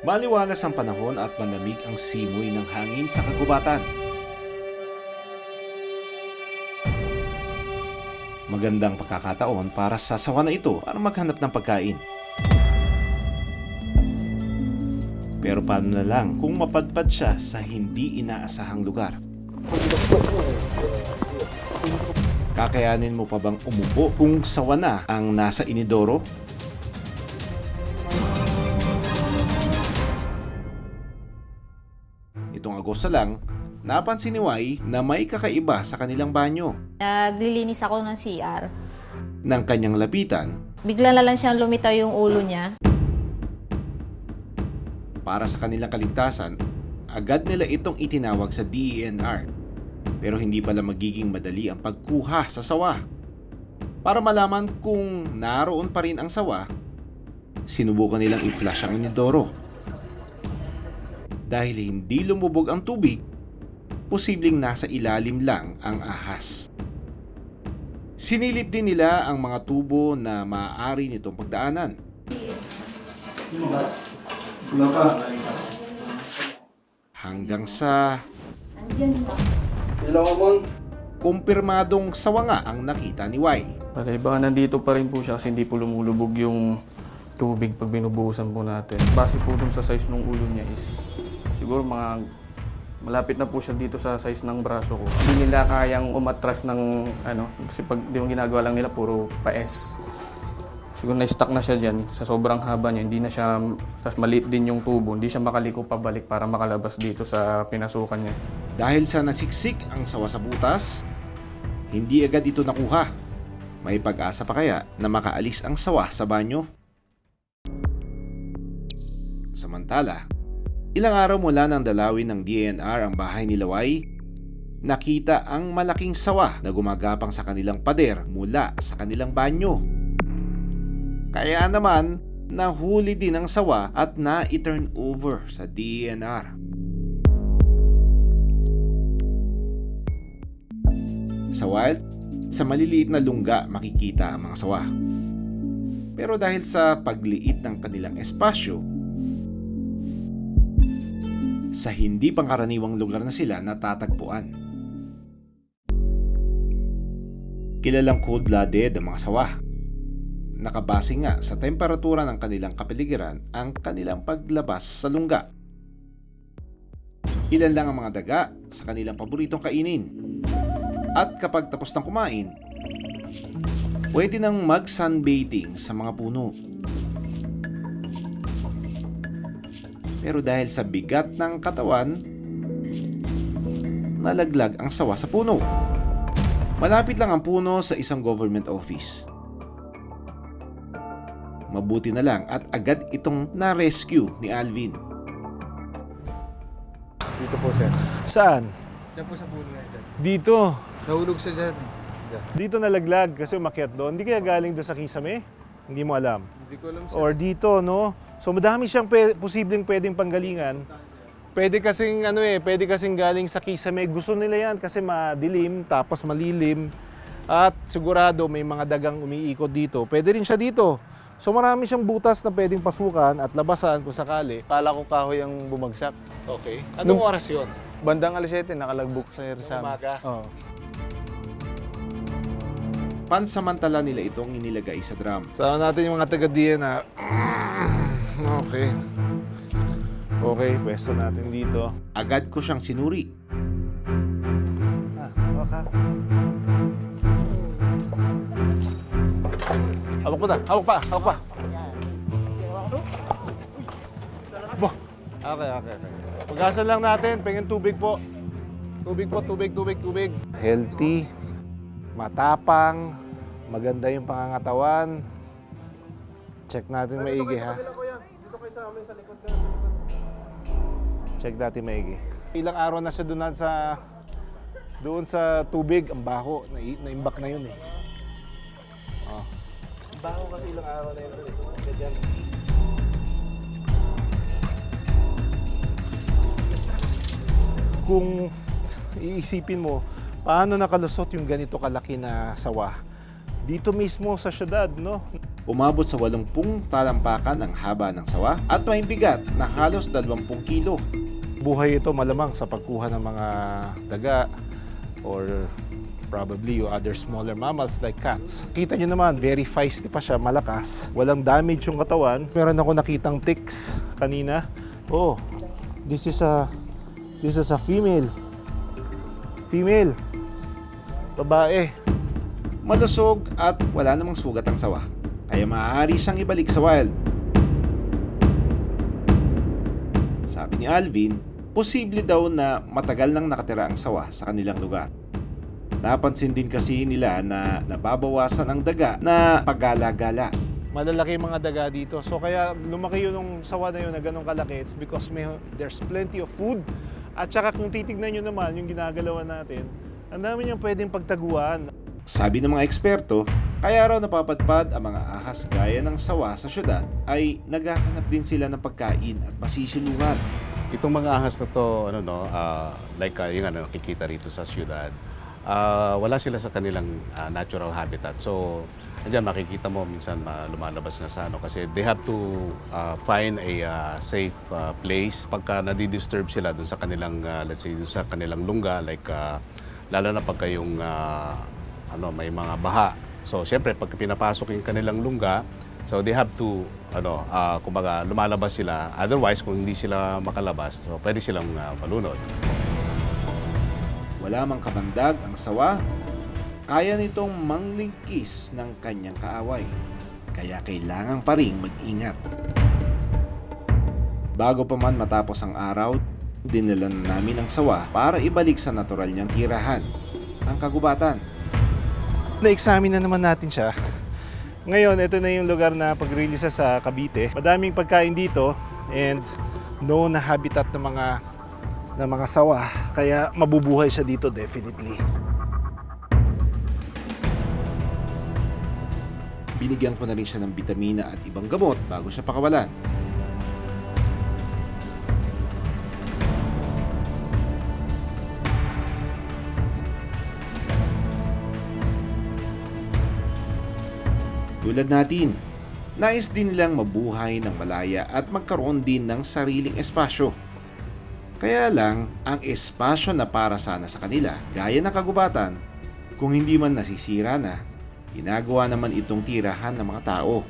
Maliwalas ang panahon at malamig ang simoy ng hangin sa kagubatan. Magandang pagkakataon para sa sawa na ito para maghanap ng pagkain. Pero paano na lang kung mapadpad siya sa hindi inaasahang lugar? Kakayanin mo pa bang umupo kung sawa na ang nasa inidoro? Itong Agosto lang, napansin ni Y na may kakaiba sa kanilang banyo. Naglilinis ako ng CR. Nang kanyang lapitan, Bigla na lang siyang lumitaw yung ulo niya. para sa kanilang kaligtasan, agad nila itong itinawag sa DENR. Pero hindi pala magiging madali ang pagkuha sa sawa. Para malaman kung naroon pa rin ang sawa, sinubukan nilang i-flush ang inidoro. Dahil hindi lumubog ang tubig, posibleng nasa ilalim lang ang ahas. Sinilip din nila ang mga tubo na maaari nitong pagdaanan. Wala ka. Hanggang sa Kailangan mo. kumpirmadong sawa nga ang nakita ni Y. Baka nandito pa rin po siya kasi hindi po lumulubog yung tubig pag binubuhusan po natin. Base po dun sa size ng ulo niya is siguro malapit na po siya dito sa size ng braso ko. Hindi nila kayang umatras ng kasi pag di mo ginagawa lang nila puro pa-S. Siguro na-stuck na siya dyan sa sobrang haba niya. Hindi na siya, tas maliit din yung tubo. Hindi siya makaliko pabalik para makalabas dito sa pinasukan niya. Dahil sa nasiksik ang sawa sa butas, hindi agad ito nakuha. May pag-asa pa kaya na makaalis ang sawa sa banyo? Samantala, ilang araw mula nang dalawin ng DENR ang bahay ni Y, nakita ang malaking sawa na gumagapang sa kanilang pader mula sa kanilang banyo. Kaya naman, nahuli din ang sawa at na-turn over sa DENR. Sa wild, sa maliliit na lungga makikita ang mga sawa. Pero dahil sa pagliit ng kanilang espasyo, sa hindi pangkaraniwang lugar na sila natatagpuan. Kilalang cold-blooded ang mga sawa. Nakabase nga sa temperatura ng kanilang kapaligiran ang kanilang paglabas sa lungga. Ilan lang ang mga daga sa kanilang paboritong kainin. At kapag tapos ng kumain, pwede nang mag-sunbathing sa mga puno. Pero dahil sa bigat ng katawan, nalaglag ang sawa sa puno. Malapit lang ang puno sa isang government office. Mabuti na lang at agad itong na-rescue ni Alvin. Dito po, sir. Saan? Diyan po sa puno na yan, sir. Dito. Nahulog siya dyan. Diyan. Dito nalaglag kasi umakyat doon. Hindi kaya galing doon sa Kisame? Hindi mo alam. Hindi ko alam, sir. Or dito, no? So madami siyang posibleng pwedeng panggalingan. Pwede kasing galing sa Kisame. Gusto nila yan kasi madilim, tapos malilim. At sigurado may mga dagang umiikot dito. Pwede rin siya dito. So marami siyang butas na pwedeng pasukan at labasan kung sakali. Kala ko kahoy ang bumagsak. Okay. Anong oras yun? Bandang alas 7, nakalagbok sa Rizal. Umaga. Oo. Pansamantala nila itong inilagay sa drum. Sama natin yung mga taga-DNR. Okay. Okay, pwesto natin dito. Agad ko siyang sinuri. Hawak ka. Hawak ko na. Hawak pa. Bo. Okay. Pag-asan lang natin. Pengin tubig po. Tubig. Healthy. Matapang. Maganda yung pangangatawan. Check natin maigi, ha? Check natin maigi. Ilang araw na siya doon sa tubig. Ang baho. Naimbak na yun, eh. Oh. Baho kasi ilang araw na yun. Ganyan. Kung iisipin mo, paano nakalusot yung ganito kalaki na sawa? Dito mismo sa syudad, no? Umabot sa 80 talampakan ang haba ng sawa at may bigat na halos 20 kilo. Buhay ito malamang sa pagkuha ng mga daga or probably yung other smaller mammals like cats. Kita nyo naman, very feisty pa siya, malakas. Walang damage yung katawan. Meron ako nakitang ticks kanina. Oh, this is a female. Female. Babae. Malusog at wala namang sugat ang sawa, kaya maaari siyang ibalik sa wild. Sabi ni Alvin, posible daw na matagal nang nakatira ang sawa sa kanilang lugar. Napansin din kasi nila na nababawasan ang daga na paggala-gala. Malalaki yung mga daga dito. So kaya lumaki yun ng sawa na yun na ganun kalaki. It's because there's plenty of food. At saka kung titignan nyo naman yung ginagalawan natin, ang dami niyang pwedeng pagtaguan. Sabi ng mga eksperto, kaya raw napapadpad ang mga ahas gaya ng sawa sa syudad ay naghahanap din sila ng pagkain at masisilungan. Itong mga ahas na to, yung nakikita rito sa siyudad, wala sila sa kanilang natural habitat. So, andyan makikita mo minsan lumalabas nga sa kasi they have to find a safe place. Pagka nadidisturb sila dun sa kanilang, let's say, dun sa kanilang lungga, lalo na pagka yung may mga baha. So, siyempre, pag pinapasok yung kanilang lungga, so they have to, kumbaga, lumalabas sila. Otherwise, kung hindi sila makalabas, so pwede silang malunod. Wala mang kamandag ang sawa, kaya nitong manglingkis ng kanyang kaaway. Kaya kailangan pa ring mag-ingat. Bago pa man matapos ang araw, dinala na namin ang sawa para ibalik sa natural niyang tirahan, ang kagubatan. Na-examine na naman natin siya. Ngayon, ito na yung lugar na pag-release sa Cavite. Madaming pagkain dito and known na habitat ng mga sawa. Kaya mabubuhay siya dito definitely. Binigyan ko na rin siya ng bitamina at ibang gamot bago siya pakawalan. Tulad natin, nais din nilang mabuhay ng malaya at magkaroon din ng sariling espasyo. Kaya lang, ang espasyo na para sana sa kanila, gaya ng kagubatan, kung hindi man nasisira na, ginagawa naman itong tirahan ng mga tao.